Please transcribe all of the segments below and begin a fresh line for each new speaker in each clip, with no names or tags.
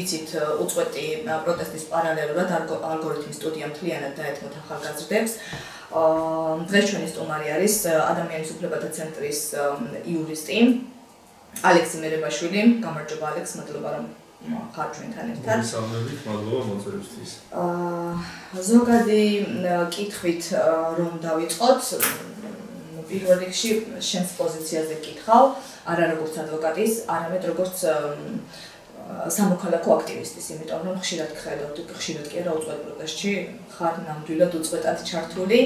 იცით, უწყვეტი პროტესტის პარალელურად ალგორითმის სტუდია მთლიანად დაეთმოთ ახალგაზრდებს. დღეს ჩვენი სტუმარი არის ადამიანის უფლებათა ცენტრის იურისტი ალექსი მერებაშვილი. გამარჯობა ალექს, მადლობა რომ ხარ ჩვენთან ერთად.
მოგესალმებით, მადლობა მოწვევისთვის.
ზოგადი კითხვით რომ დავიწყოთ, პირველ რიგში შენს პოზიციაზე გკითხავ, არა როგორც ადვოკატის, არამედ როგორც სამოქალაქო აქტივისტის, იმიტომ რომ ხშირად გხედავთ, ხშირად კი არა უწყვეტ პროტესტში ხარ ნამდვილად უწყვეტად ჩართული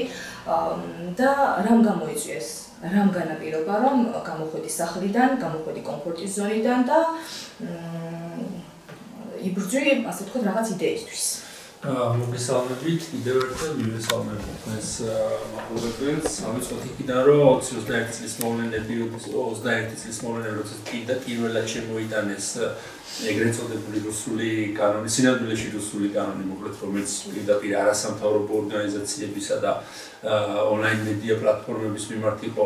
და რამ გამოიწვიეს, რამ განაპირობა, რომ გამოხვედი სახლიდან, გამოხვედი კომფორტის ზონიდან და იბრძვი, ასე ვთქვათ, რაღაც იდეისთვის.
მოგესალმებით, კიდევ ერთხელ მივესალმებით ეს მაყურებელს. ავიწყოთ იქიდან, რომ 21 წლის მოვლენები, როცა პირველად შემოიტანეს ეგრეთ წოდებული რუსული კანონი, სინამდვილეში რუსული კანონი, მოკლედ, რომელიც პირდაპირ არასამთავრობო ორგანიზაციებისა და ონლაინ მედია პლატფორმების მიმართ იყო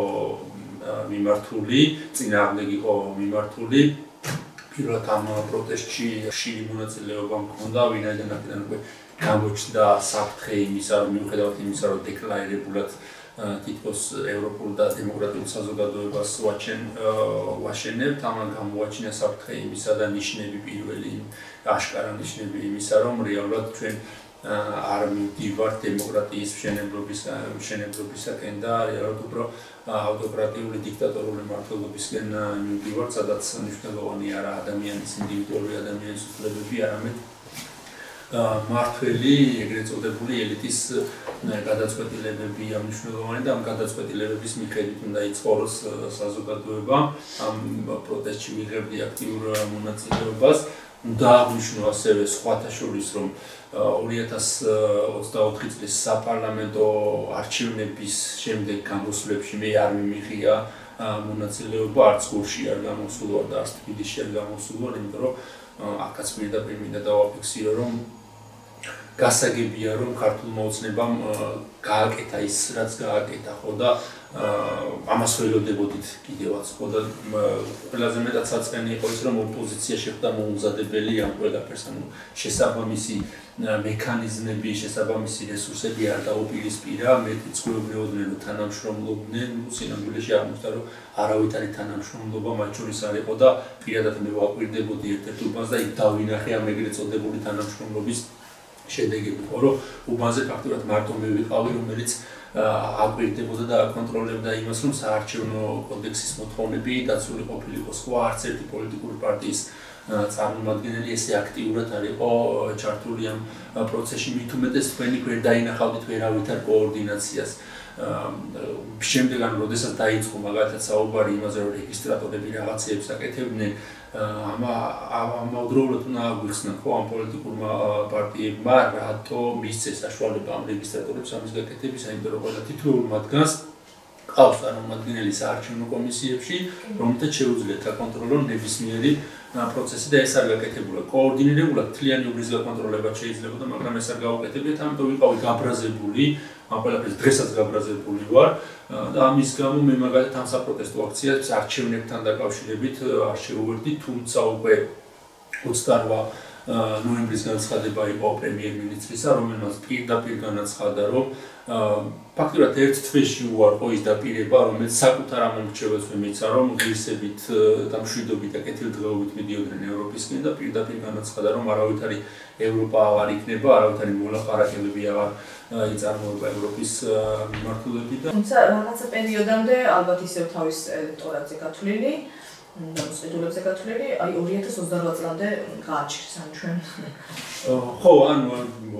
მიმართული, წინააღმდეგ იყო მიმართული. პირველად ამ პროტესტში ხშირი მონაწილეობა მქონდა, ვინაიდან აქედან უკვე გამოჩნდა საფრთხე იმისა, რომ მიუხედავად იმისა, რომ დეკლარირებულად თითქოს ევროპულ და დემოკრატიულ საზოგადოებას ვაშენებთ, ამან გამოაჩინა საფრთხე იმისა და ნიშნები პირველი, აშკარა ნიშნები იმისა, რომ რეალურად ჩვენ არ მივდივართ დემოკრატიის მშენებლობისაკენ და რეალურად უფრო ავტოკრატიული დიქტატორული მმართველობისკენ მივდივართ, სადაც მნიშვნელოვანი არა ადამიანის ინდივიდუალური ადამიანის უფლებები, არამედ მმართველი, ეგრეთ წოდებული ელიტის გადაწყვეტილებებია მნიშვნელოვანი და ამ გადაწყვეტილებების მიხედვით უნდა იცხოვროს საზოგადოება. ამ პროტესტში ვიღებდი აქტიურ მონაწილეობას. უნდა აღვნიშნო ასევე სხვათა შორის, რომ 2024 წლის საპარლამენტო არჩევნების შემდეგ გამოსვლებში მე არ მიმიღია მონაწილეობა, არც გურში არ გამოსულვარ და არც თბილისში არ გამოსულვარ, იმიტომ რომ აქაც პირდაპირ მინდა დავაფიქსირო, რომ გასაგებია, რომ ქართულმა ოცნებამ გააკეთა ის, რაც გააკეთა, ხო და ამას ველოდებოდით კიდევაც, ხო და ყველაზე მეტად საწყენი იყო ის, რომ ოპოზიცია შეხვდა მოუმზადებელი ამ ყველაფერს, ანუ შესაბამისი მექანიზმები, შესაბამისი რესურსები არ დაუპირისპირა, მეტიც გვეუბნებოდნენ, რომ თანამშრომლობდნენ, სინამდვილეში აღმოჩნდა, რომ არავითარი თანამშრომლობა მათ შორის არ იყო და პირადად მე ვაკვირდებოდი ერთ-ერთ უბანს და იქ დავინახე ამ ეგრეთ წოდებული თანამშრომლობის შედეგები, ხო რომ უბანზე ფაქტობრივად მარტო მე ვიყავი, რომელიც აკვირდებოდა და აკონტროლებდა იმას, რომ საარჩევნო კოდექსის მოთხოვნები დაცული ყოფილიყო. სხვა არც ერთი პოლიტიკური პარტიის წარმომადგენელი ესე აქტიურად არ იყო ჩართული ამ პროცესში, მით უმეტეს თქვენი ვერ დაინახავდით ვერავითარ კოორდინაციას. შემდეგ ანუ როდესაც დაიწყო მაგალითად საუბარი იმაზე, რომ რეგისტრატორები რაღაცეებს აკეთებდნენ, ამავდროულად უნდა აგვიხსნათ, ხო, ამ პოლიტიკურმა პარტიებმა რატო მისცეს საშუალება ამ რეგისტრატორებს ამის გაკეთებისა, იმიტომ რომ ყველა თითოეულ მათგანს ყავს წარმომადგენელი საარჩევნო კომისიებში, რომელთაც შეუძლიათ აკონტროლონ ნებისმიერი პროცესი და ეს არ გაკეთებულა. კოორდინირებულად მთლიანი უბრის გაკონტროლება შეიძლებოდა, მაგრამ ეს არ გაუკეთებიათ, ამიტომ ვიყავი გაბრაზებული, ამ ყველაფერს დღესაც გაბრაზებული ვარ და ამის გამო მე მაგალითად ამ საპროტესტო აქციას არჩევნებთან დაკავშირებით არ შევუერთდი, თუმცა უკვე 28 ნოემბრის განცხადება იყო პრემიერ-მინისტრისა, რომელმაც პირდაპირ განაცხადა, რომ ფაქტობრივად ერთ თვეში უარყო ის დაპირება, რომელიც საკუთარ ამომრჩეველს მემეცა, რომ ღირსებით და მშვიდობით და კეთილდღეობით მიდიოდნენ ევროპისკენ და პირდაპირ განაცხადა, რომ არავითარი ევროპა აღარ იქნება, არავითარი მოლაპარაკებები აღარ იწარმოება ევროპის მიმართულებით და
თუმცა რაღაცა პერიოდამდე ალბათ ისევ თავის ელექტორატზე გათვლილი და მოსყიდულებზე გათვლილი, აი 2028 წლამდე გააჩერს ან ჩვენ.
ხო, ანუ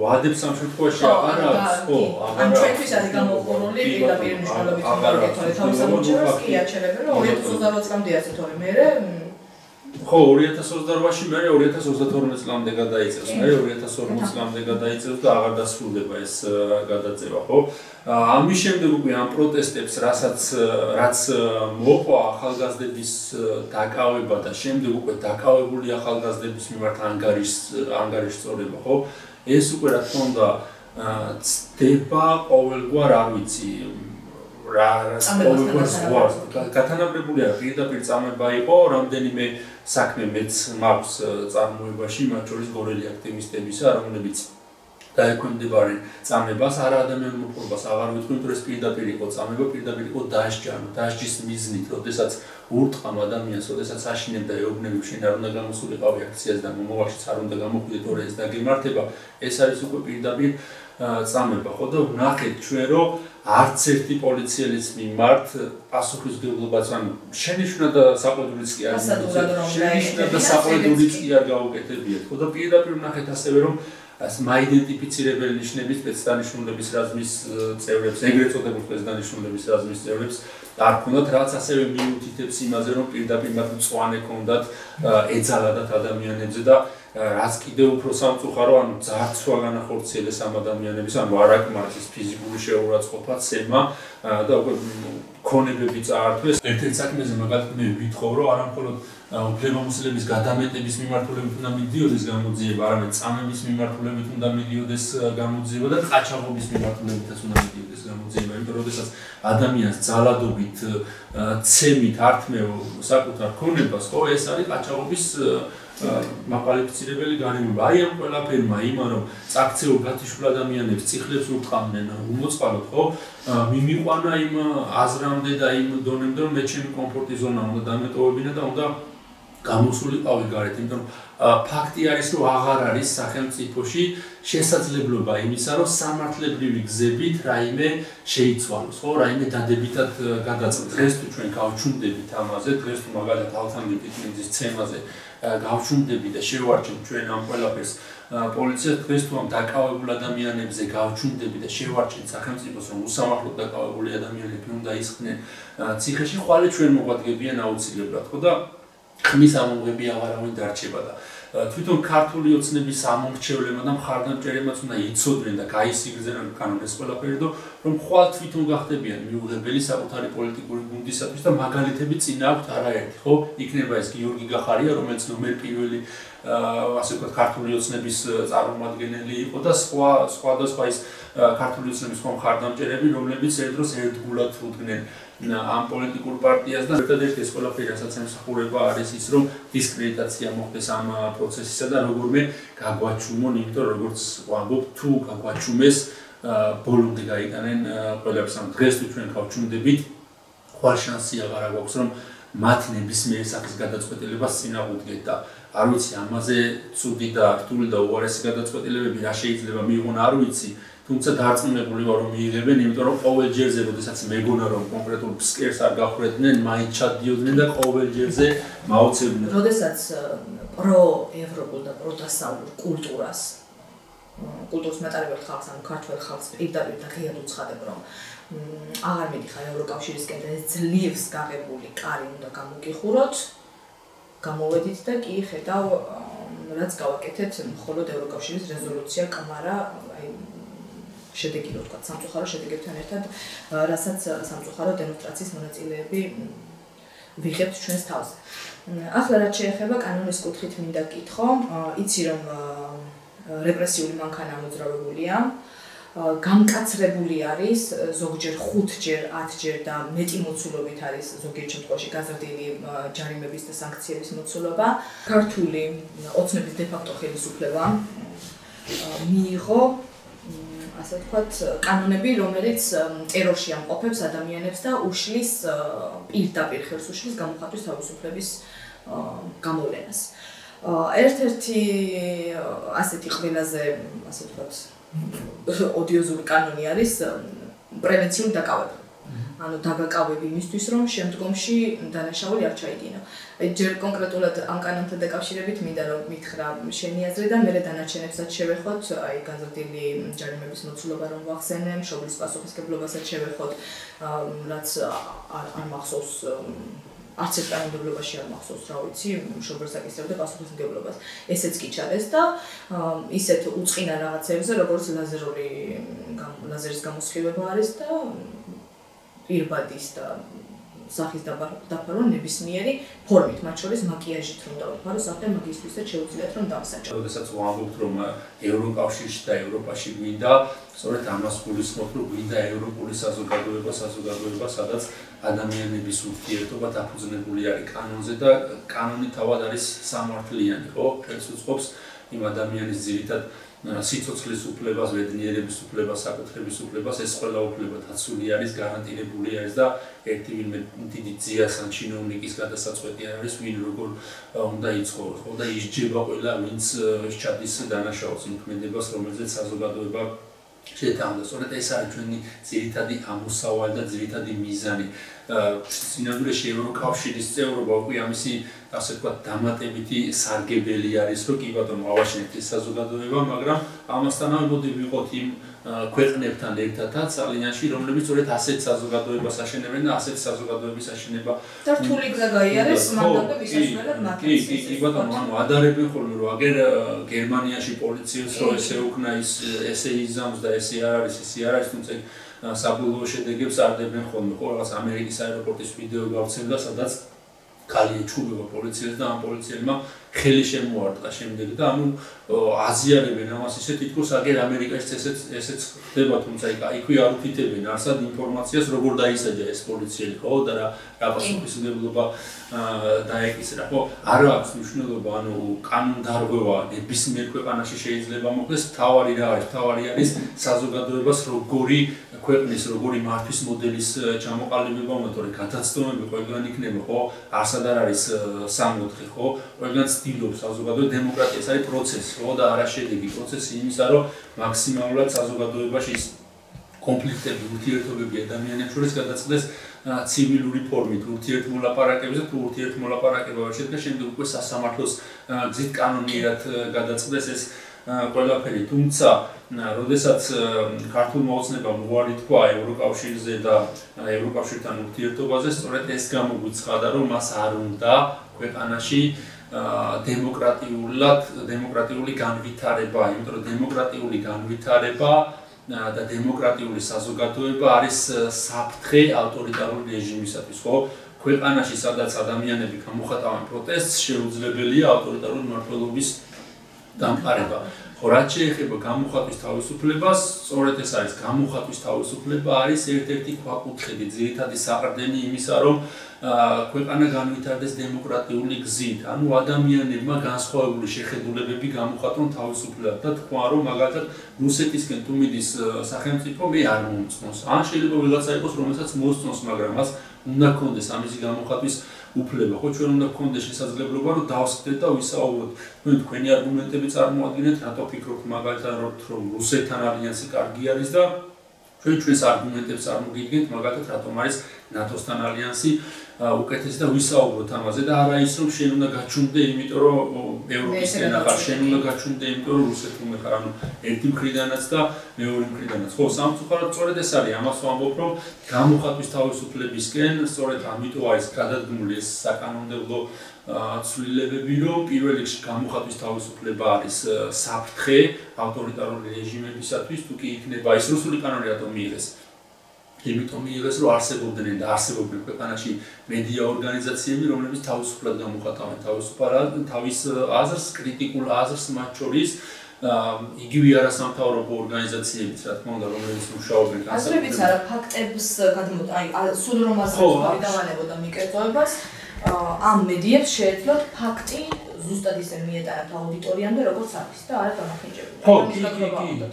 ვადებს ამ შემთხვევაში აღარ აქვს, ხო,
ან ჩვენთვის არის გამოყურული პირდაპირ მნიშვნელობით მოგეთვალე თავის ამორჩევას კი აჩერებენ, რომ 2028 წლამდე ასე თორე მერე
ხო, 2028-ში მე 2032 წლამდე გადაიწევს, მე 2040 წლამდე გადაიწევს და აღარ დასრულდება ეს გადაწევა, ხო? ამის შემდეგ უკვე ამ პროტესტებს, რაც მოყვა ახალგაზრდების დაკავება და შემდეგ უკვე დაკავებული ახალგაზრდების მიმართ ანგარიშს სწორება, ხო? ეს უკვე რა თქმა უნდა ცდება ყოველგვარ, არ ვიცი, გათანაბრებულია პირდაპირ წამება იყო რამდენიმე საქმე მეც მაქვს წარმოებაში მათ შორის გორელი აქტივისტებისა რომლებიც დაექვემდებარებიან წამებას არა ადამიანურ მოპყრობას აღარ ვიტყვი იმიტომ რომ პირდაპირ იყო წამება პირდაპირ იყო დასჯის მიზნით როდესაც ურტყამ ადამიანს როდესაც აშინებდა ეუბნები შენ არ უნდა გამოსულიყავი აქციაზე და მომავალშიც არ უნდა გამოხვიდე თორე ეს დაგემართება ეს არის უკვე პირდაპირ წამება ხო და ვნახეთ ჩვენ რომ არც ერთი პოლიციელის მიმართ პასუხისმგებლობაც ანუ შენიშვნა და საყვედურიც კი არ შენიშვნა და საყვედურიც კი არ გაუკეთებიათ ხო და პირდაპირ ვნახეთ ასევე რომ მაიდენტიფიცირებელი ნიშნების სპეცდანიშნულების რაზმის წევრებს ეგრეთ წოდებულ სპეცდანიშნულების რაზმის წევრებს არ ქონდათ რაც ასევე მიუთითებს იმაზე რომ პირდაპირ მათ მწვანე ქონდათ ეძალათ ადამიანებზე და რაც კიდევ უფრო სამწუხარო ანუ ძარცვა განახორციელეს ამ ადამიანების ანუ არაკმარეს ის ფიზიკური შეურაცხყოფა ცემა და უკვე ქონებები წაართვეს ერთ-ერთ საქმეზე მაგალითად მე ვითხოვ რომ არა მხოლოდ უფლებამოსილების გადამეტების მიმართულებით უნდა მიდიოდეს გამოძიება არამედ წამების მიმართულებით უნდა მიდიოდეს გამოძიება და ყაჩაღობის მიმართულებითაც უნდა მიდიოდეს გამოძიება იმიტომ რომ შესაძ ადამიანს ძალადობით ცემით ართმევ საკუთარ ქონებას ხო ეს არის ყაჩაღობის მაკვალიფიცირებელი განმეორება. აი ამ ყველაფერმა იმან რომ წაქცეულ გათიშულ ადამიანებს ციხლებს ურტყამდნენ უმოწყალოდ ხო მიმიყვანა იმ აზრამდე და იმ დონემდე რომ მე ჩემი კომფორტის ზონა უნდა დამეტოვებინა და უნდა გამოსულიყავი გარეთ იმიტომ რომ ფაქტი არის რომ აღარ არის სახელმწიფოში შესაძლებლობა იმისა რომ სამართლებრივი გზებით რაიმე შეიცვალოს ხო რაიმე დადებითად გადაწყვეტს დღეს თუ ჩვენ გავჩუმდებით ამაზე დღეს თუ მაგალითად ალთანდიპის მიზის ცემაზე გავჩუმდები და შევარჩენთ ჩვენ ამ ყველაფერს პოლიციას დღეს თუ ამ დაკავებულ ადამიანებზე გავჩუმდები და შევარჩენთ სახელმწიფოს რომ უსამართლოდ დაკავებული ადამიანები უნდა ისხდნენ ციხეში ხვალე ჩვენ მოგვადგებიან აუცილებლად ხო და ხმის ამომღები აღარავინ დარჩება და თვითონ ქართული ოცნების ამომრჩევლებმა და მხარდამჭერებმაც უნდა იცოდნენ და გაისიგრძენენ კანონის ყველაფერი რომ ხვალ თვითონ გახდებიან მიუღებელი საკუთარი პოლიტიკური გუნდისათვის და მაგალითები წინ აქვთ არაერთი ხო იქნება ეს გიორგი გახარია რომელიც ნომერ პირველი ასე ვთქვათ ქართული ოცნების წარმომადგენელი იყო და სხვა ის ქართული ოცნების მხარდამჭერები რომლებიც ერთდროს ერთგულად უდგნენ ამ პოლიტიკურ პარტიას და ერთადერთი ეს ყველაფერი რასაც ემსახურება არის ის რომ დისკრედიტაცია მოხდეს ამ პროცესისა და როგორმე გაგვაჩუმონ იმიტომ როგორც ვამბობ თუ გაგვაჩუმეს ბოლომდე გაიტანენ ყველაფერს ამ დღეს თუ ჩვენ გავჩუმდებით ხვალ შანსი აღარ გვაქვს რომ მათ ნებისმიერ სახის გადაწყვეტილებას წინააღმდეგეთ და არ ვიცი ამაზე ცუდი და რთული და უარესი გადაწყვეტილებები რა შეიძლება მიიღონ არ ვიცი თუმცა დარწმუნებული ვარ რომ მიიღებენ იმიტომ რომ ყოველ ჯერზე როდესაც მეგონა რომ კონკრეტულ ფსკერს არ გახვედრდნენ მაინც ჩადიოდნენ და ყოველ ჯერზე მაოცებდნენ
როდესაც პროევროპულ და პროდასავლურ კულტურას მეტარებელ ხალხს ანუ ქართველ ხალხს პირდაპირ და ღიად უცხადებ რომ აღარ მიდიხარ ევროკავშირისკენ და ეს ძლივს გაღებული კარი უნდა გამოგიხუროთ გამოვედით და კი ხედავ რაც გავაკეთეთ მხოლოდ ევროკავშირის რეზოლუცია კამარა აი შედეგი რო თქვა სამწუხარო შედეგებთან ერთად რასაც სამწუხარო დემონსტრაციის მონაწილეები ვიღებთ ჩვენს თავზე. ახლა რაც შეეხება კანონის კუთხით მინდა გითხო, იცი რომ რეპრესიული მანქანა მოძრავებულია, გამკაცრებული არის ზოგჯერ 5-ჯერ, 10-ჯერ და მეტი მოცულობით არის ზოგიერთ შემთხვევაში გაზრდილი ჯარიმების და სანქციების მოცულობა. ქართული ოცნების დე-ფაქტო ხელისუფლება მიიღო ასე ვთქვათ, კანონები, რომელიც ტერორში ამყოფებს ადამიანებს და უშლის პირდაპირ ხელს უშლის გამოხატვის თავისუფლების გამოვლენას. ერთ-ერთი ასეთი ყველაზე, ასე ვთქვათ, ოდიოზური კანონი არის პრევენციული დაკავება. ანუ დაგაკავები იმისთვის, რომ შემდგომში დანაშაული არ ჩაიდინო. ჯერ კონკრეტულად ამ კანონთან დაკავშირებით მინდა რომ მითხრა შენი აზრი და მე დანარჩენებსაც შევეხოთ, აი გაზრდილი ჯარიმების მოცულობა რომ ვახსენე, მშობლის პასუხისმგებლობასაც შევეხოთ, რაც არ მახსოვს არც ერთ კანონმდებლობაში არ მახსოვს, რა ვიცი, მშობელს აკისრებდა პასუხისმგებლობას. ესეც კი ჩადეს და ისეთ უწყინა რაღაცებზე, როგორც ლაზერის გამოსხივება არის და პირბადის და სახის დაფარვა ნებისმიერი ფორმით, მათ შორის მაკიაჟით რომ დავაფარო სახე, მაგისთვისაც შეუძლიათ რომ დავსაჯო.
როდესაც ვამბობთ რომ ევროკავშირში და ევროპაში გვინდა, სწორედ ამას გულისხმობთ რომ გვინდა ევროპული საზოგადოება, სადაც ადამიანების ურთიერთობა დაფუძნებული არის კანონზე და კანონი თავად არის სამართლიანი, ხო? შეუწყობს იმ ადამიანის ძირითად სიცოცხლის უფლებას, ბედნიერების უფლებას, საკუთრების უფლებას, ეს ყველა უფლება დაცული არის, გარანტირებული არის და ერთი ვინმე დიდი ძიას ან ჩინოვნიკის გადასაწყვეტი არის, ვინ როგორ უნდა იცხოვროს, ხო და ისჯება ყველა, ვინც სჩადის დანაშაულს, იმ ქმედებას, რომელზეც საზოგადოება შეთანხმდა. სწორედ ეს არის ჩვენი ძირითადი ამოსავალი და ძირითადი მიზანი. სინამდვილეში ევროკავშირის წევრობა უკვე ამისი ასე ვთქვათ დამატებითი სარგებელი არის, რომ კი ბატონო ავაშენებთ ეს საზოგადოება, მაგრამ ამასთანავე მოდი ვიყოთ იმ ქვეყნებთან ერთადაც ალიანსში, რომლებიც სწორედ ასეთ საზოგადოებას აშენებენ და ასეთ საზოგადოების აშენება
და რთული გზა გაიარეს მანდატზე მისასვლელად მათთვის.
კი ბატონო, ანუ ადარებენ ხოლმე რომ აგერ გერმანიაში პოლიციას რო ესე უკნა ესე იზამს და ესე არ არის, ესე არ არის, თუმცა საბოლოო შედეგებს არდებენ ხოლმე. ხო რაღაც ამერიკის აეროპორტის ვიდეო გავცემდა, სადაც ქალი ეჩუბება პოლიციას და ამ პოლიციელმა ხელი შემოარტყა შემდეგ და ანუ აზიარებენ ამას ისე თითქოს აგერ ამერიკაში ესეც ხდება, თუმცა იქვე არ უთითებენ არსად ინფორმაციას როგორ დაისაჯა ეს პოლიციელი, ხო და რა პასუხისმგებლობა დაეკისრა, ხო? არ აქვს მნიშვნელობა, ანუ კანონდარღვევა ნებისმიერ ქვეყანაში შეიძლება მოხდეს, თავარი რა არის? თავარი არის საზოგადოებას როგორი ქვეყნის როგორი მართვის მოდელის ჩამოყალიბება უნდა, რომ გადაცდომები ყველგან იქნება, ხო? არსად არ არის სამოთხე, ხო? ყველგან ცდილობს საზოგადოება დემოკრატია, ეს არის პროცესი, ხო და არა შედეგი, პროცესი იმისა, რომ მაქსიმალურად საზოგადოებაში კონფლიქტები, ურთიერთობები ადამიანებს შორის გადაწყდეს ცივილური ფორმით, ურთიერთმოლაპარაკებებზე, თუ ურთიერთმოლაპარაკება ვერ შედგა, შემდეგ უკვე სასამართლოს გზით კანონიერად გადაწყდეს ეს ყველაფერი, თუმცა როდესაც ქართულმა ოცნებამ უარი თქვა ევროკავშირზე და ევროკავშირთან ურთიერთობაზე, სწორედ ეს გამოგვიცხადა, რომ მას არ უნდა ქვეყანაში დემოკრატიული განვითარება, იმიტომ რომ დემოკრატიული განვითარება და დემოკრატიული საზოგადოება არის საფრთხე ავტორიტარული რეჟიმისათვის, ხო? ქვეყანაში, სადაც ადამიანები გამოხატავენ პროტესტს, შეუძლებელია ავტორიტარული მმართველობის დამყარება. ხო, რაც შეეხება გამოხატვის თავისუფლებას, სწორედ ეს არის გამოხატვის თავისუფლება არის ერთ-ერთი ქვაკუთხედი, ძირითადი საყრდენი იმისა, რომ ქვეყანა განვითარდეს დემოკრატიული გზით. ანუ ადამიანებმა განსხვავებული შეხედულებები გამოხატონ თავისუფლად და თქვა, რომ მაგალითად რუსეთისკენ თუ მიდის სახელმწიფო, მე არ მომწონს. ან შეიძლება ვიღაცა იყოს, რომელსაც მოსწონს, მაგრამ მას უნდა ჰქონდეს ამისი გამოხატვის უფლება, ხო, ჩვენ უნდა გქონდეს შესაძლებლობა, რომ დავსხდეთ და ვისაუბროთ. თქვენი არგუმენტები წარმოადგენთ, რატო ფიქრობთ მაგალითად, რომ რუსეთთან ალიანსი კარგი არის და ჩვენს არგუმენტებს წარმოგიდგენთ, მაგალითად, რატომ არის ნატოსთან ალიანსი უკეთესი და ვისაუბროთ ამაზე და არა ის, რომ შენ უნდა გაჩუნდე, იმიტომ რომ ევროპისკენ ახარ, შენ უნდა გაჩუნდე, იმიტომ რომ რუსეთთან ხარ, ანუ ერთი მხრიდანაც და მეორე მხრიდანაც. ხო, სამწუხაროდ სწორედ ეს არის, ამას ვამბობ, რომ გამოხატვის თავისუფლებისკენ, სწორედ ამიტომ არის გადადგმული ეს საკანონმდებლო ცვლილებები, რომ პირველ რიგში გამოხატვის თავისუფლება არის საფრთხე ავტორიტარული რეჟიმებისათვის, თუ კი იქნება ის რუსული კანონი რატომ მიიღეს? იმიტომ მიიღეს, რომ არსებობდნენ და არსებობენ ქვეყანაში მედია ორგანიზაციები, რომლებიც თავისუფლად გამოხატავენ თავის აზრს, კრიტიკულ აზრს, მათ შორის იგივე არასამთავრობო ორგანიზაციებიც, რა თქმა უნდა, რომლებიც მუშაობენ
აზრებიც არა, ფაქტებს სულ რომ აზრებს დავანებოდა მიკერძოებას, ამ მედიებს შეეძლოთ ფაქტი ზუსტად ისე მიეტანათ აუდიტორიამდე, როგორც არის და არა დამახინჯებულად.
ხო,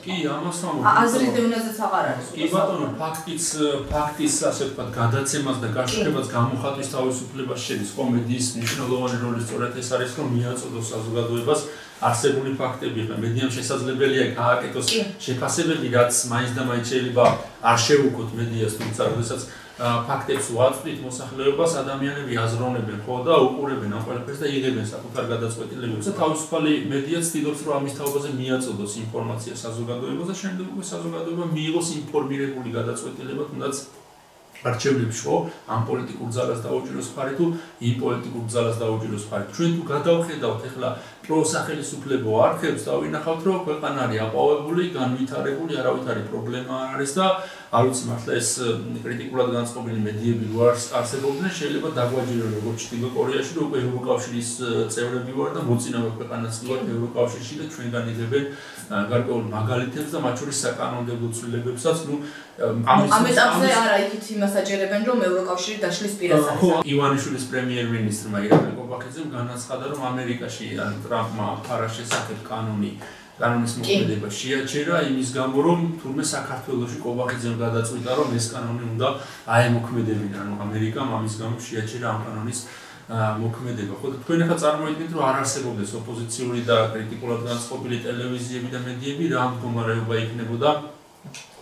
კი, ამას ვამბობ.
აზრის დევნაზეც აღარ არის.
კი ბატონო, ფაქტის ასე ვთქვათ, გადაცემას და გაშუქებას გამოხატვის თავისუფლებას შედის. ხო, მედიის მნიშვნელოვანი როლი სწორედ ეს არის, რომ მიაწოდოს საზოგადოებას არსებული ფაქტები. მედიამ შესაძლებელია გააკეთოს შეფასებები, რაც მაინც და მაინც შეიძლება არ შეუგოთ მედიას, თუმცა როდესაც ფაქტებს ვაწვდით მოსახლეობას, ადამიანები აზროვნებენ, ხო და უყურებენ ამ ყველაფერს და იღებენ საკუთარ გადაწყვეტილებებს. თავისუფალი მედია ცდილობს, რომ ამის თაობაზე მიაწოდოს ინფორმაცია საზოგადოებას და შემდეგ უკვე საზოგადოება მიიღოს ინფორმირებული გადაწყვეტილება, თუნდაც არჩევნებში, ხო, ამ პოლიტიკურ ძალას დაუჭიროს მხარი თუ იმ პოლიტიკურ ძალას დაუჭიროს მხარი. ჩვენ თუ გადავხედავთ ახლა პროსახელისუფლებო არხებს და ვინახავთ რომ ქვეყანა არის აპოვებული, განვითარებული, არავით არის პრობლემა არ არის და არ ვიცი მართლა ეს კრიტიკულად განწყობილი მედიები რო არსებობდნენ, შეიძლება დაგვაჯერონ როგორც ჩრდილო კორეაში, რომ უკვე ევროკავშირის წევრები ვარ და მოწინავე ქვეყანაც ვარ ევროკავშირში და ჩვენგან იღებენ გარკვეულ მაგალითებს და მათ შორის საკანონმდებლო ცვლილებებსაც,
ამ ეტაპზე არა იქით იმას აჯერებენ, რომ ევროკავშირი დაშლის პირას არის.
ხო, ივანიშვილის პრემიერ-მინისტრმა ირაკლი კობახიძემ განაცხადა, რომ ამერიკაში ტრამპმა ფარას შესახებ კანონის მოქმედება შეაჩერა იმის გამო, რომ თურმე საქართველოში კობახიძემ გადაწყვიტა, რომ ეს კანონი უნდა აემოქმედებინა, ანუ ამერიკამ ამის გამო შეაჩერა ამ კანონის მოქმედება. ხო, თქვენ ახლა წარმოიდგინეთ, რომ არ არსებობდეს ოპოზიციური და კრიტიკულად განწყობილი ტელევიზიები და მედიები, რა მდგომარეობა იქნებოდა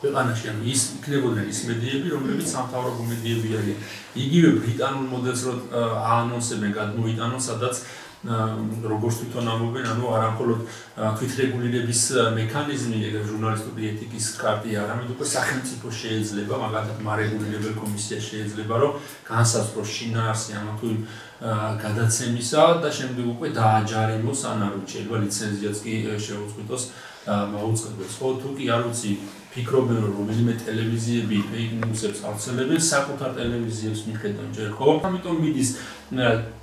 ქვეყანაში, ანუ ის იქნებოდნენ ის მედიები, რომლებიც სამთავრობო მედიები არიან. იგივე ბრიტანულ მოდელს რო აანონსებენ, გადმოიტანონ, სადაც როგორც თვითონ ამბობენ, ანუ არა მხოლოდ თვითრეგულირების მექანიზმი, ჟურნალისტური ეთიკის ქარტია, არამედ უკვე სახელმწიფო შეიძლება, მაგალითად მარეგულირებელ კომისია შეიძლება, რომ განსაზღვროს შინაარსი ამა თუ იმ გადაცემისა და შემდეგ უკვე დააჯარიმოს, ან არ შეიძლება ლიცენზიაც კი შეუწყვიტოს მაუწყებელს. ხო, თუ კი არ ვიცი ფიქრობენ, რომ რომელიმე ტელევიზიები fake news-ებს ავრცელებენ, საკუთარ ტელევიზიებს მიხედავენ ჯერ ხო? ამიტომ მიდის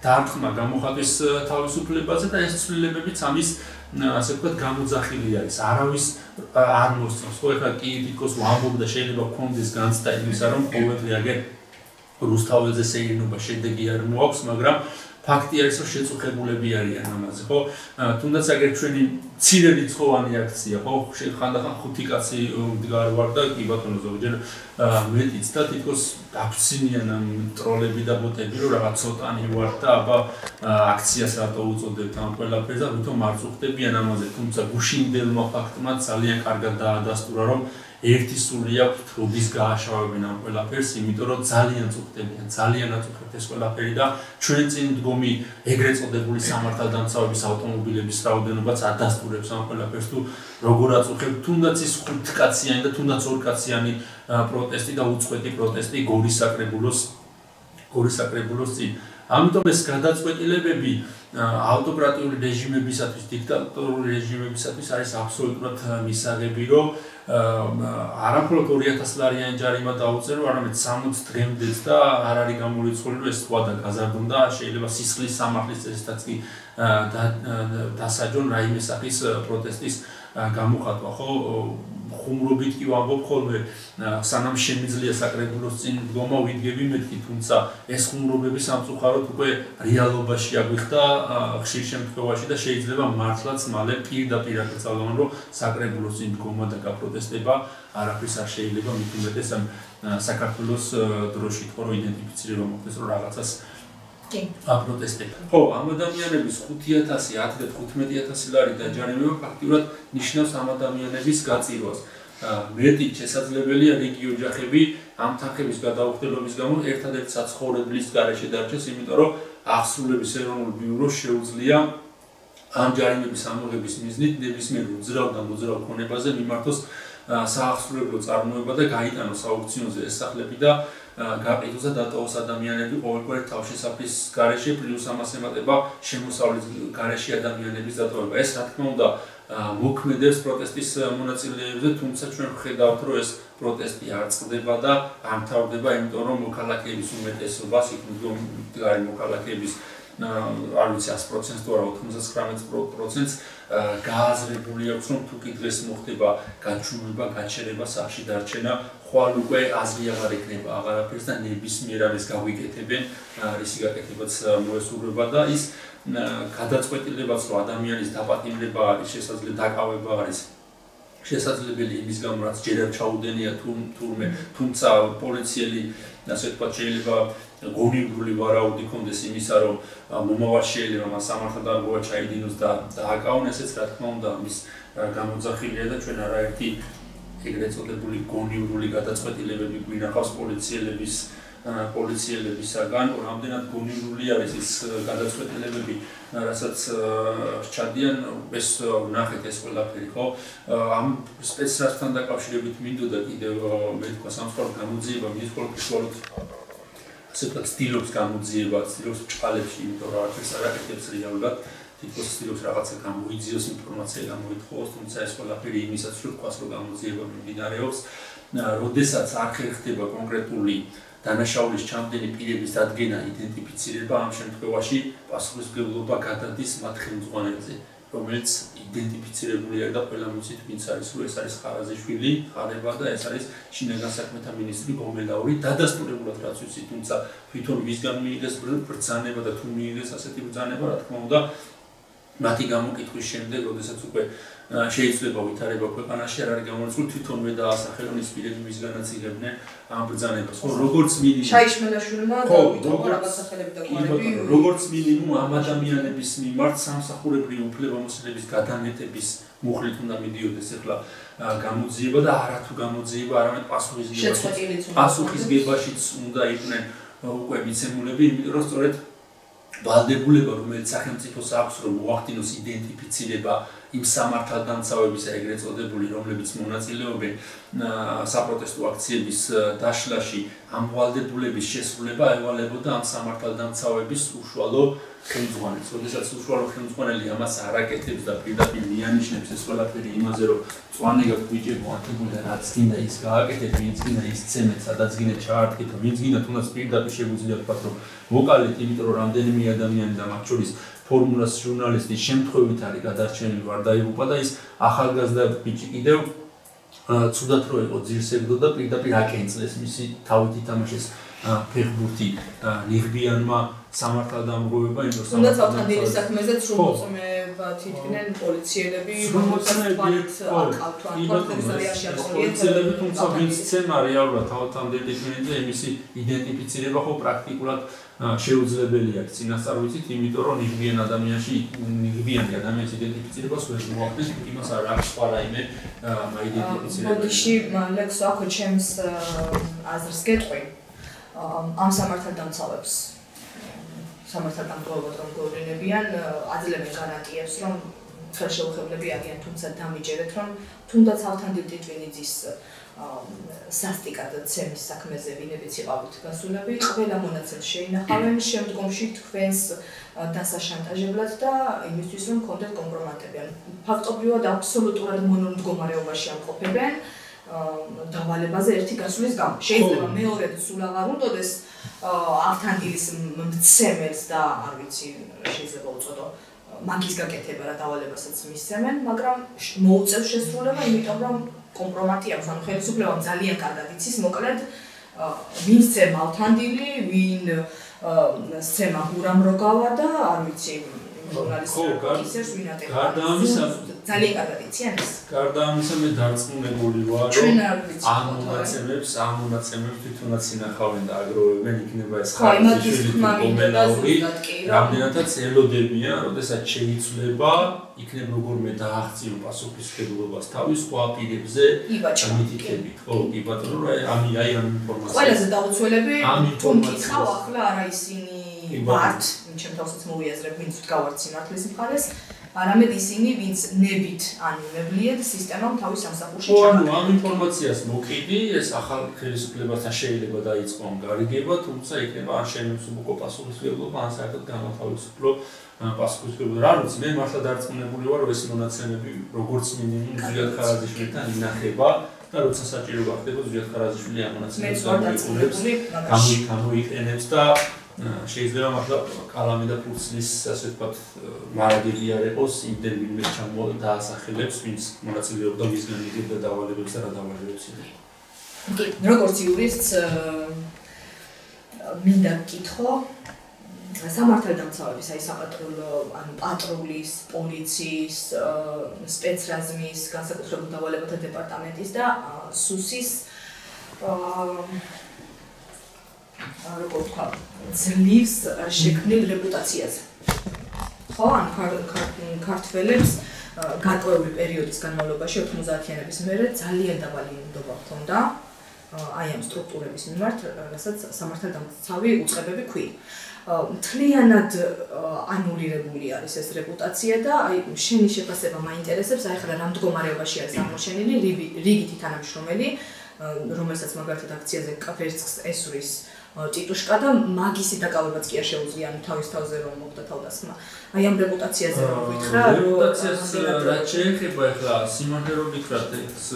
დარტყმა გამოხატვის თავისუფლებაზე და ეს ცვლილებებიც ამის ასე ვთქვათ გამოძახილი არის. არავის არ მოსწონს. ხო, ეხლა კი თითქოს ვამბობ და შეიძლება გქონდეს განცდა იმისა, რომ ყოველდღე აგერ რუსთაველზე შეირნობა შედეგი არ მოაქვს, მაგრამ ფაქტი არის, რომ შეწუხებულები არიან ამაზე, ხო? თუნდაც აგერ ჩვენი მცირე რიცხოვანი აქცია, ხო? ხანდახან 5 კაცი მდგარ ვარ და კი ბატონო ზოგჯერ მეტიც და თითქოს გაფცინიან ამ ტროლები და ბოტები, რომ რაღაც ცოტანი ვარ და აბა აქციას რატო უწოდებთ ამ ყველაფერს და თვითონ არ წუხდებიან ამაზე, თუმცა გუშინდელმა ფაქტმა ძალიან კარგად დაადასტურა, რომ ერთი სული აქვს როდის გააშავებენ ამ ყველაფერს, იმიტომ რომ ძალიან წუხდებიან, ძალიან აწუხებთ ეს ყველაფერი და ჩვენ წინ მდგომი ეგრეთ წოდებული სამართალდამცავების ავტომობილების რაოდენობაც ადასტურებს ამ ყველაფერს თუ როგორ აწუხებთ, თუნდაც ის 5 კაციანი და თუნდაც 2 კაციანი პროტესტი და უწყვეტი პროტესტი გორის საკრებულოს წინ. ამიტომ ეს გადაწყვეტილებები ავტოკრატიული რეჟიმებისათვის, დიქტატორული რეჟიმებისათვის არის აბსოლუტურად მისაღები, რომ არა მხოლოდ 2000 ლარიანი ჯარიმა დაუწერო, არამედ 60 დღემდეც და არ არის გამორიცხული, რომ ეს თქვა და გაზარდონ და შეიძლება სისხლის სამართლის წესითაც კი დასაჯონ რაიმე სახის პროტესტის გამოხატვა, ხო? ხუმრობით კი ვამბობ ხოლმე, სანამ შემიძლია საკრებულოს წინ მდგომა ვიდგები მეთქი, თუმცა ეს ხუმრობები სამწუხაროდ უკვე რეალობაში აგვიხდა ხშირ შემთხვევაში და შეიძლება მართლაც მალე პირდაპირ აკრძალონ, რომ საკრებულოს წინ მდგომა და გაპროტესტება არაფრის არ შეიძლება, მით უმეტეს ამ საქართველოს დროში, ხო, რომ იდენტიფიცირება მოხდეს, რომ რაღაცას აპროტესტება. ხო, ამ ადამიანების 5000, 10 და 15000 ლარი დაჯარიმება ფაქტიურად ნიშნავს ამ ადამიანების გაწირვას. მეტი შესაძლებელია რიგი ოჯახები ამ თანხების გადაუხდელობის გამო ერთადერთ საცხოვრებლის გარეშე დარჩეს, იმიტომ რომ აღსრულების ეროვნულ ბიუროს შეუძლია ამ ჯარიმების ამოღების მიზნით ნებისმიერ უძრავ და მოძრავ ქონებაზე მიმართოს საახსრულებლო წარმოება და გაიტანოს აუქციონზე ეს სახლები და გაყიდოს და დატოვოს ადამიანები ყოველგვარი თავშესაფრის გარეშე, პლუს ამას ემატება შემოსავლის გარეშე ადამიანების დატოვება. ეს რა თქმა უნდა მოქმედებს პროტესტის მონაწილეებზე, თუმცა ჩვენ ვხედავთ, რომ ეს პროტესტი არ წყდება და არ მთავრდება, იმიტომ რომ მოქალაქეების უმეტესობას, იქ მდგარი მოქალაქეების არ ვიცი 100%-ს თუ არა 99%-ს გააზრებული აქვს, რომ თუ კი დღეს მოხდება გაჩუმება, გაჩერება, სახლში დარჩენა, ხვალ უკვე აზრი აღარ ექნება აღარაფერს და ნებისმიერ ამის გავიკეთებენ, რისი გაკეთებაც მოესურვება და ის გადაწყვეტილებაც, რომ ადამიანის დაპატიმრება არის, შესაძლებელი დაკავება არის შესაძლებელი იმის გამო, რაც ჯერ არ ჩაუდენია თურმე, თუმცა პოლიციელი, ასე ვთქვათ, შეიძლება გონივრული ვარაუდი ქონდეს იმისა, რომ მომავალში შეიძლება მას სამართალდამცავი ჩაიდინოს და დააკავონ, ესეც რა თქმა უნდა ამის გამოძახილია და ჩვენ არაერთი ეგრეთ წოდებული გონივრული გადაწყვეტილებები გვინახავს პოლიციელებისაგან, რამდენად გონივრული არის ის გადაწყვეტილებები, რასაც სჩადიან, ეს ვნახეთ ეს ყველაფერი, ხო? ამ სპეცრასთან დაკავშირებით მინდოდა კიდევ მე თქვა სამწუხაროდ გამოძიება, მის ყოველთვის ასე ვთქვათ, ცდილობს გამოძიება, ცდილობს ჭყალებში, იმიტომ რომ არაფერს არ აკეთებს რეალურად. თითქოს ცდილობს რაღაცა გამოიძიოს ინფორმაცია გამოითხოვოს, თუმცა ეს ყველაფერი იმისაც რომ თქვას რომ გამოძიება მიმდინარეობს, როდესაც არ ხერხდება კონკრეტული დანაშაულის ჩამდენი პირების დადგენა, იდენტიფიცირება, ამ შემთხვევაში პასუხისმგებლობა გადადის მათ ხელმძღვანელზე, რომელიც იდენტიფიცირებული არის და ყველა მოცით ვინც არის, რომ ეს არის ხარაზიშვილი, ხარება და ეს არის შინაგან საქმეთა მინისტრი გომელაური, დადასტურებულად რაც ვიცი, თუმცა თვითონ ვისგან მიიღეს ბრძანება და თუ მიიღეს ასეთი ბრძანება, რა თქმა უნდა, მათი გამოკითხვის შემდეგ, როდესაც უკვე შეიძლება ვითარება ქვეყანაში, არ არის გამორიცხული თვითონვე დაასახელონ ის პირები, ვისგანაც იღებდნენ ამ ბრძანებას. ხო, როგორც მინიმუმ
შაიშმელაშვილმა დავითხოვა რაღაც სახელები და კვარები.
როგორც მინიმუმ ამ ადამიანების მიმართ სამსახურებრივი უფლებამოსილების გადანეტების მუხლით უნდა მიდიოდეს ახლა გამოძიება და არათუ გამოძიება, არამედ პასუხისგებაშიც უნდა იყვნენ უკვე მიცემულები, იმიტომ რომ სწორედ ვალდებულება, რომელიც სახელმწიფოს აქვს, რომ მოახდინოს იდენტიფიცირება იმ სამართალდამცავებისა, ეგრეთ წოდებული, რომლებიც მონაწილეობენ საპროტესტო აქციების დაშლაში, ამ ვალდებულების შესრულება ევალებოდა ამ სამართალდამცავების უშუალო ხელმძღვანელს. როდესაც უშუალო ხელმძღვანელი ამას არ აკეთებს და პირდაპირ მიანიშნებს ეს ყველაფერი იმაზე, რომ წვანე გაქვთ ბიჭებო, ანთებული და რაც გინდა ის გააკეთეთ, ვინც გინდა ის ცემეთ, სადაც გინდა ჩაარტყით, ვინც გინდა თუნდაც პირდაპირ შეგვიძლია ვთქვათ, რომ ვოკალით, იმიტომ რომ რამდენიმე ადამიანი და მათ შორის ფორმულას ჟურნალისტის შემთხვევით არის გადარჩენილი ვარ დაიღუპა და ის ახალგაზრდა ბიჭი კიდევ ცუდად რო იყო ძირს ეგდოდა პირდაპირ აკენწლეს მისი თავით ითამაშეს ფეხბურთი ნიღბიანმა სამართალდამღვრობა იმ დროს
თუნდაც ავთანდილის საქმეზე სრულმოწმება თითქმენ პოლიციელები რომელსაც აკავთ ან პორტფელიაში
პოლიციელები თუმცა ვინც ცემა რეალურად ავთანდილის მინიძე იმისი იდენტიფიცირება ხო პრაქტიკულად შეუძლებელი აქვს წინასწარ ვიცით იმიტომ რომ ნიღბიან ადამიანის იდენტიფიცირებას ვერ მოახდენს იმას არ აქვს სხვა რაიმე მაიდენტიფიცირება
ბოდიში ლექსო აქ ჩემს აზრს გეტყვი ამ სამართალდამცავებს სამართალდამცავებად რომ გვევლინებიან აძლევენ გარანტიებს რომ ხელშეუხებლები არიან თუმცა დამიჯერეთ რომ თუნდაც ავთანდილ ტიტვინიძის სასტიკად ცემის საქმეზე ვინებიც იყავით გასულები ყველა მონაცემს შეინახავენ შემდგომში თქვენს დასაშანტაჟებლად და იმისთვის რომ გქონდეთ კომპრომატები ან ფაქტობრივად აბსოლუტურად მონომდგომარეობაში ამყოფებენ დავალებაზე ერთი გასulis გამო. შეიძლება მეორედ სულ აღარ უნდოდეს ავთანდილის მცემელს და არ ვიცი შეიძლება უწოდო მაგის გაკეთება რა დავალებასაც მისცემენ, მაგრამ მოუწევს შესრულება, იმიტომ რომ კომპრომატი აქვს, ანუ ხელისუფლებამ ძალიან კარგად იცის, მოკლედ ვინ სცემა ავთანდილი, ვინ სცემა გურამ როგავა და არ ვიცი ჟურნალისტებს ვინ ატეხა. ძალიან კარგად იციან ეს.
გარდა ამისა მე დარწმუნებული ვარ, რომ ამ მონაცემებს თვითონაც ინახავენ და აგროვებენ, იქნება ეს ხარისხი კომენაური, რამდენადაც ელოდებიან, როდესაც შეიცვლება, იქნებ როგორმე დააღწიო პასუხისმგებლობას თავის სხვა პირებზე მითითებით. ხო, კი ბატონო, აი ამ ინფორმაციას.
ყველაზე დაუცველები თუმკითხავ ახლა არა ისინი ვართ, ჩემ თავსაც მოვიაზრებ, ვინც ვდგავართ სიმართლის მხარეს. არამედ ისინი, ვინც ნებით ანონიმებლიად სისტემამ თავის სამსახურში ჩამოყალიბდა.
ამ ინფორმაციას მოკიდი, ეს ახალ ხელისუფლებასთან შეიძლება დაიწყო ამ გარიგება, თუმცა იქნება ან შემოსუბუქო პასუხისმგებლობა, ან საერთოდ განათავისუფლო პასუხისმგებლობა. რა ვიცი, მე მართლა დარწმუნებული ვარ, რომ ეს მონაცემები როგორც მინიმუმ ზვიად ხარაზიშვილთან ინახება და როცა საჭირო გახდება, ზვიად ხარაზიშვილი ამ მონაცემებს გამოიყენებს და შეიძლება მართლა კალამი და ფურცლის ასე ვთქვათ მარაგები არ იყოს იმდენ ვინმე დაასახელებს ვინც მონაწილეობდა მისგან იგებდა დავალებებს და რა დავალებებს იღებდა.
კი, როგორც იურისტს მინდა გკითხო სამართალდამცავების აი საპატრულო ანუ პატრულის, პოლიციის, სპეცრაზმის, განსაკუთრებულ დავალებათა დეპარტამენტის და სუსის როგორ ვთქვა, ძლივს შექმნილ რეპუტაციაზე. ხო, ან ქართველებს გარკვეული პერიოდის განმავლობაში 90-იანების მერე ძალიან დაბალი ინდობა ჰქონდა აი ამ სტრუქტურების მიმართ, რასაც სამართალდამცავი უწყებები ქვია. მთლიანად ანულირებული არის ეს რეპუტაცია და აი შენი შეფასება მაინტერესებს, აი ხლა რა მდგომარეობაში არის აღმოჩენილი რიგი თანამშრომელი, რომელსაც მაგალითად აქციაზე ვერცხლს ესვრის ტიტუშკა და მაგისი დაკავებაც კი არ შეუძლია თავის თავზე რომ მოხდა თავდასხმა. აი ამ რეპუტაციაზე რომ ვითხრა,
რეპუტაციას რაც შეეხება ახლა სიმართლე რომ ვითხრათ ეს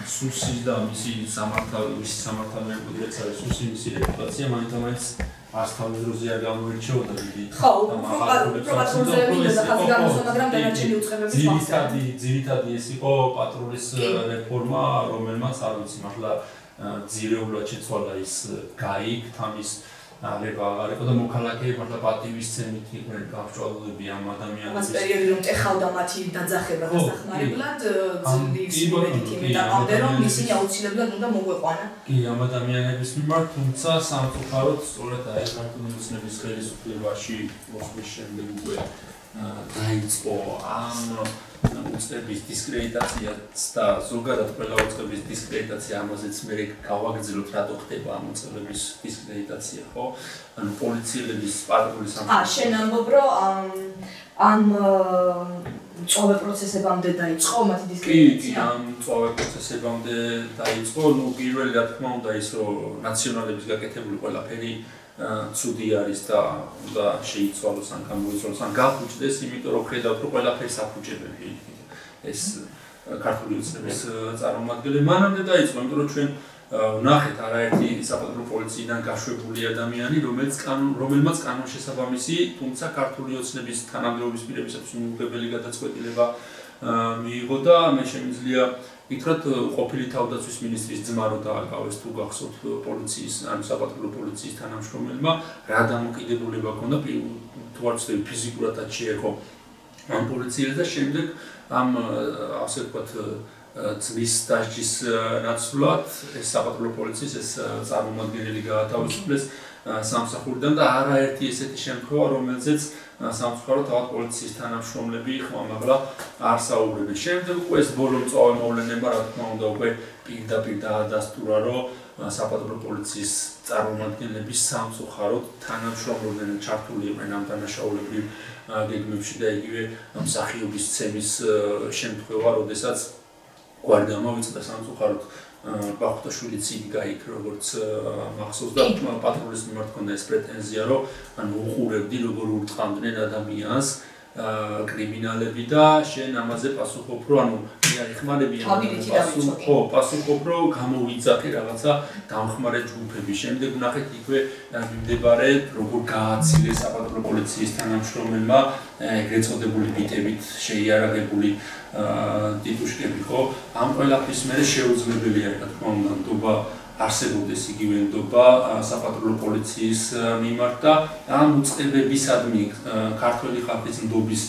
სუსის და მისი სამართალმოქმედების არის სუსის მისი რეპუტაცია მაინც არც თავის დროზე არ გამოირჩეოდა დიდი.
ხო, მაგრამ დანარჩენი უწყებების
ძირითადი ეს იყო პატრულის რეფორმა, რომელმაც არ ვიცი მართლა ძირეულად შეცვალა ის გაიგთ ამის აღება აღარება და მოქალაქეები მართლა პატივისცემით იყვნენ გამსჭვალულები ამ ადამიანების.
მას პერიოდი რომ ტეხავდა მათი დაძახება დასახმარებლად ძლივს იმედით იმედავდა რომ ისინი აუცილებლად უნდა მოგვეყვანა.
კი, ამ ადამიანების მიმართ, თუმცა სამწუხაროდ სწორედ აი ქართული ოცნების ხელისუფლებაში მოსვლის შემდეგ უკვე დაიწყო ამ უწყების დისკრედიტაციაც და ზოგადად ყველა უწყების დისკრედიტაცია ამაზეც მე გავაგრძელოთ რატო ხდება ამ უწყების დისკრედიტაცია, ხო? ანუ პოლიციელების პატრული სამხედრო.
შენ ამბობ რომ ამ წვავე პროცესებამდე დაიწყო მათი დისკრედიტაცია?
კი, ამ წვავე პროცესებამდე დაიწყო, ნუ პირველი რა თქმა უნდა ის რომ ნაციონალების გაკეთებული ყველაფერი ცუდი არის და უნდა შეიცვალოს ან გამოიცვალოს ან გახუჭდეს, იმიტომ რომ ხედავთ რომ ყველაფერი საფუჭებელი ეს ქართული ოცნების წარმომადგენლები მანამდე დაიწყო, იმიტომ რომ ჩვენ ვნახეთ არაერთი საპატრულო პოლიციიდან გაშვებული ადამიანი, რომელმაც კანონშესაბამისი, თუმცა ქართული ოცნების თანამდებობის პირებისათვის მიუღებელი გადაწყვეტილება მიიღო და მე შემიძლია ვითხრათ ყოფილი თავდაცვის მინისტრის ძმა რო დააკავეს თუ გახსოვთ პოლიციის ან საპატრულო პოლიციის თანამშრომელმა რა დამოკიდებულება ჰქონდა თუ არ ვცდები ფიზიკურადაც შეეხო ამ პოლიციელს და შემდეგ ამ ასე ვთქვათ ძმის დასჯის ნაცვლად ეს საპატრულო პოლიციის ეს წარმომადგენელი გაათავისუფლეს სამსახურიდან და არაერთი ესეთი შემთხვევა რომელზეც სამწუხაროდ თავად პოლიციის თანამშრომლები ხმამაღლა არ საუბრობენ. შემდეგ უკვე ეს ბოლო მწვავე მოვლენება რა თქმა უნდა უკვე პირდაპირ დაადასტურა რომ საპატრულო პოლიციის წარმომადგენლები სამწუხაროდ თანამშრომლობდნენ ჩართული იყვნენ ამ დანაშაულებრივ გეგმებში და იგივე მსახიობის ცემის შემთხვევა, როდესაც გვარი გამოვიწყდა სამწუხაროდ ბახტაშვილიც იდგა იქ როგორც მახსოვს და პატრულის მიმართ ჰქონდა ეს პრეტენზია რომ ანუ უყურებდი როგორ ურტყამდნენ ადამიანს კრიმინალები და შენ ამაზე პასუხობ რომ ანუ მე არ ეხმარებიან პასუხობ რომ გამოვიძახე რაღაცა დამხმარე ჯგუფები შემდეგ ვნახეთ იქვე მიმდებარე როგორ გააცილეს საპატრულო პოლიციის თანამშრომელმა ეგრეთ წოდებული ბიტებით შეიარაღებული ტიტუშკები ხო ამ ყველაფრის მერე შეუძლებელია რა თქმა უნდა ნდობა არსებობდეს იგივე ნდობა საპატრულო პოლიციის მიმართ და ამ უწყებებისადმი ქართველი ხალხის ნდობის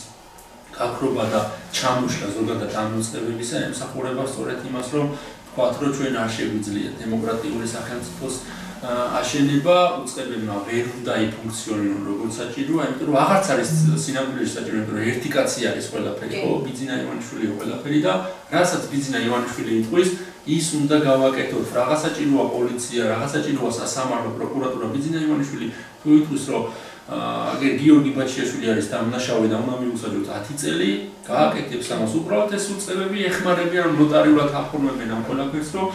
გაქრობა და ჩამოშლა ზოგადად ამ უწყებებისა ემსახურება სწორედ იმას რომ ვთქვათ რომ ჩვენ არ შეგვიძლია დემოკრატიული სახელმწიფოს აშენება უწყებებმა ვერ უნდა იფუნქციონირონ როგორც საჭიროა, იმიტომ რომ აღარც არის სინამდვილეში საჭირო, იმიტომ რომ ერთი კაცი არის ყველაფერი, ხო, ბიძინა ივანიშვილია ყველაფერი და რასაც ბიძინა ივანიშვილი იტყვის, ის უნდა გავაკეთოთ, რაღაც საჭიროა პოლიცია, რაღაც საჭიროა სასამართლო, პროკურატურა, ბიძინა ივანიშვილი თუ იტყვის, რომ გიორგი ბაჩიაშვილი არის დამნაშავე და უნდა მიუსაჯოთ 10 წელი, გააკეთებს ამას უბრალოდ ეს უწყებები ეხმარებიან ნოტარიულად აფორმებენ ამ ყველაფერს, რომ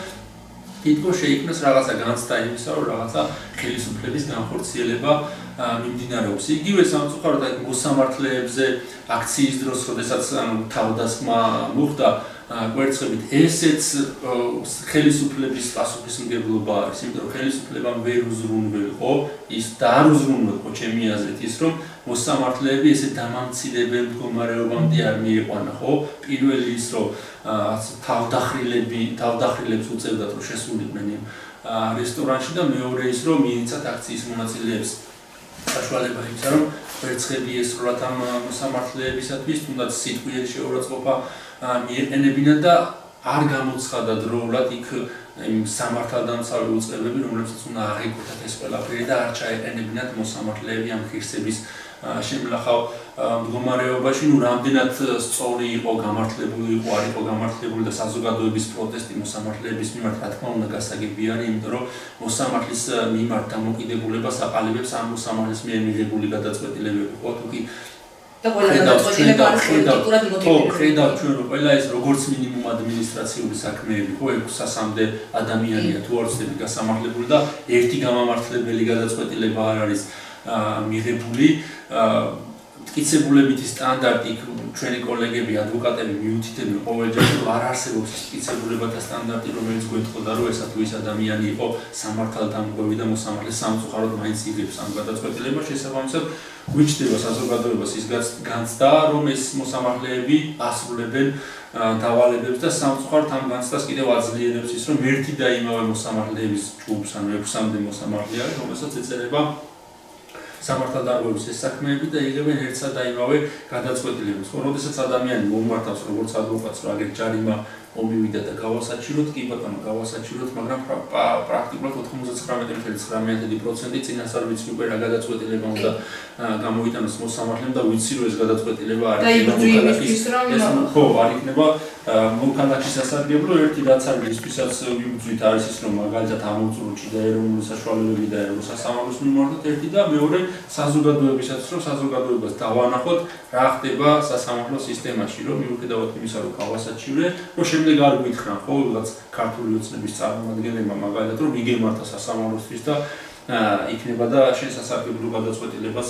თითქოს შეიქმნას რაღაცა განცდა იმისა, რომ რაღაცა ხელისუფლების განხორციელება მიმდინარეობს. იგივე სამწუხაროდ აი მოსამართლეებზე აქციის დროს, როდესაც თავდასხმა მოხდა, კვერცხებით ესეც ხელისუფლების პასუხისმგებლობა არის, იმიტომ რომ ხელისუფლებამ ვერ უზრუნველყო ის და არ უზრუნველყო ჩემი აზრით ის, რომ მოსამართლეები ესე დამამცირებელ მდგომარეობამდე არ მიიყვანა, ხო? პირველი ის, რომ თავდახრილებს უწევდათ, რომ შესულიყვნენ იმ რესტორანში და მეორე ის, რომ მიეცათ აქციის მონაწილეებს საშუალება იმისა, რომ კვერცხები ესროლათ ამ მოსამართლეებისათვის, თუნდაც სიტყვიერი შეურაცხყოფა მიეყენებინათ და არ გამოცხადა დროულად იქ იმ სამართალდამცავი უწყებები, რომლებსაც უნდა აღიკვეთათ ეს ყველაფერი და არ ჩაეყენებინათ მოსამართლეები ამ ღირსების შემლახავ მდგომარეობაში, ნუ რამდენად სწორი იყო, გამართლებული იყო, არ იყო გამართლებული და საზოგადოების პროტესტი მოსამართლეების მიმართ, რა თქმა უნდა, გასაგები არის, იმიტომ რომ მოსამართლის მიმართ დამოკიდებულებას აყალიბებს ამ მოსამართლის მიერ მიღებული გადაწყვეტილებები, ხო, თუ კი
და ყველა გადაწყვეტილება არის პოლიტიკურად მოტივირებული.
ხო, ხედავთ ჩვენ რომ ყველა ეს როგორც მინიმუმ ადმინისტრაციული საქმეები, ხო, 600-მდე ადამიანია თუ არ ვცდები გასამართლებული და ერთი გამამართლებელი გადაწყვეტილება არ არის მიღებული. მტკიცებულებითი სტანდარტი ჩვენი კოლეგები ადვოკატები მიუთითებენ ყოველჯერ რომ არ არსებობს მტკიცებულებათა სტანდარტი რომელიც გვეთხოვდა რომ ესა თუ ის ადამიანი იყო სამართალდამკვევი და მოსამართლე სამწუხაროდ მაინც იღებს ამ გადაწყვეტილებას შესაბამისად გვიჩნდება საზოგადოებას ის განცდა რომ ეს მოსამართლეები ასრულებენ დავალებებს და სამწუხაროდ ამ განცდას კიდევ აძლიერებს ის რომ ერთი და იმავე მოსამართლეების ჯგუფს ანუ 6-მდე მოსამართლე არის რომელსაც ეწერება სამართალდამკვევის ეს საქმეები და იღებენ ერთსა და იმავე გადაწყვეტილებას. ხო, როდესაც ადამიანი მომმართავს როგორც ადვოკატს, რომ აგერ ჯარიმა მომივიდა და გავასაჩივროთ, კი ბატონო, გავასაჩივროთ, მაგრამ პრაქტიკულად 99.9% წინასწარ ვიცი უკვე რა გადაწყვეტილება უნდა გამოიტანოს მოსამართლემ და ვიცი რომ ეს გადაწყვეტილება არ იქნება ხო, არ იქნება მოქალაქის სასარგებლო, ერთი რაც არის ისთვისაც ვიბრძვით არის ის რომ მაგალითად ამოწურუჩი და ეროვნული საშუალებები და ეროვნულსასამართლოს მიმართოთ ერთი და მეორე საზოგადოებისაც რომ საზოგადოებას დავანახოთ რა ხდება სასამართლო სისტემაში რომ მიუხედავად იმისა რომ გავასაჩივრე რომ შემდეგ არ გვითხრან ხო რაღაც ქართული ოცნების წარმომადგენლებმა მაგალითად რომ იგემართა სასამართლოსთვის და იქნება და შენ სასარგებლო გადაწყვეტილებას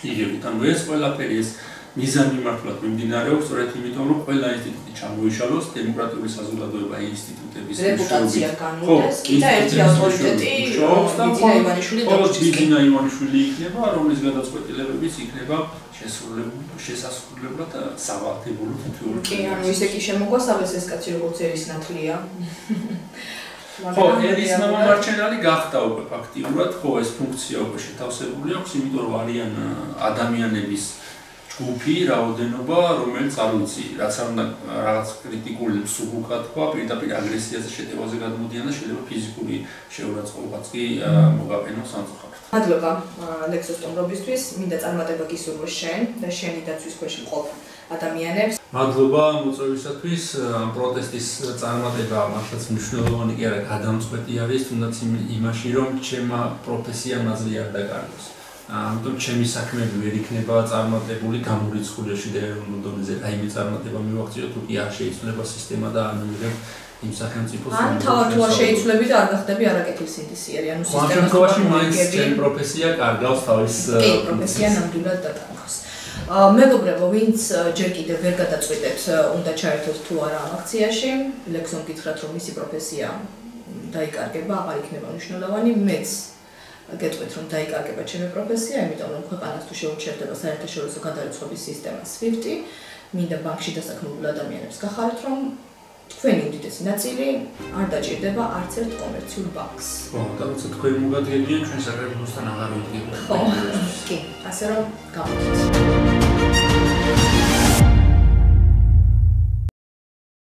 იღებით. ანუ ეს ყველაფერი ეს მიზანმიმართულად მიმდინარეობს, სწორედ იმიტომ რომ ყველა ინსტიტუტი ჩამოიშალოს, დემოკრატიული საზოგადოება ინსტიტუტების
რეპუტაცია განუდეს, კიდე ერთი ავტორიტეტი ბიძინა ივანიშვილი დაგვრჩება.
ბიძინა ივანიშვილი იქნება, რომლის გადაწყვეტილებებიც იქნება შესასრულებლად სავალდებულო თითოეული.
კი, ანუ ისე კი შემოგვასწავლეს ეს კაცი როგორც ერის ნათლია.
ხო, ერის მომარჩენალი გახდა უკვე ფაქტიურად, ხო, ეს ფუნქცია უკვე შეთავსებული აქვს, იმიტომ რომ არიან ადამიანების ჯგუფი, რაოდენობა, რომელიც არ ვიცი, რაც არ უნდა რაღაც კრიტიკული მსუბუქად თქვა, პირდაპირ აგრესიაზე შეტევაზე გადმოდიან და შეიძლება ფიზიკური შეურაცხყოფაც კი მოგაყენოს სამწუხაროდ.
მადლობა ლექსოს სტუმრობისთვის, მინდა წარმატება გისურვო შენ და შენი დაცვის ქვეშ მყოფ ადამიანებს.
მადლობა მოწვევისათვის, პროტესტის წარმატება მართლაც მნიშვნელოვანი კი არა, გადამწყვეტი არის, თუნდაც იმაში, რომ ჩემმა პროფესიამ აზრი არ დაკარგოს. ამიტომ ჩემი საქმეები ვერ იქნება წარმატებული გამორიცხულში და ეროვნულ დონეზე რაიმე წარმატება მივაღწიო თუ კი არ შეიცვლება სისტემა და არ მივიღებ იმ სახელმწიფოს
ან თავად თუ არ შეიცვლები და არ გახდები არაკეთილსინდისიერი ანუ
სისტემას შემთხვევაში მაინც ჩემი პროფესია კარგავს თავის
პროფესია ნამდვილად დატანხოს. მეგობრებო, ვინც ჯერ კიდევ ვერ გადაწყვიტეთ, უნდა ჩაერთოს თუ არა ამ აქციაში, ლექსომ გითხრათ, რომ მისი პროფესია დაიკარგება, აღარ იქნება მნიშვნელოვანი, მეც გეტყვით რომ დაიკარგება ჩემი პროფესია, იმიტომ რომ ქვეყანას თუ შეუჩერდება საერთაშორისო გადარიცხვის სისტემა SWIFT, მინდა ბანკში დასაქმებულ ადამიანებს გახართ, რომ თქვენი უდიდესი ნაწილი არ დაჭირდება არც ერთ კომერციულ ბანკს.
ხო, და როცა თქვენი მოგადგენიან, ჩვენ საკრებულოსთან აღარ ვიდგებთ.
ხო, კი, ასე რომ გამოდით.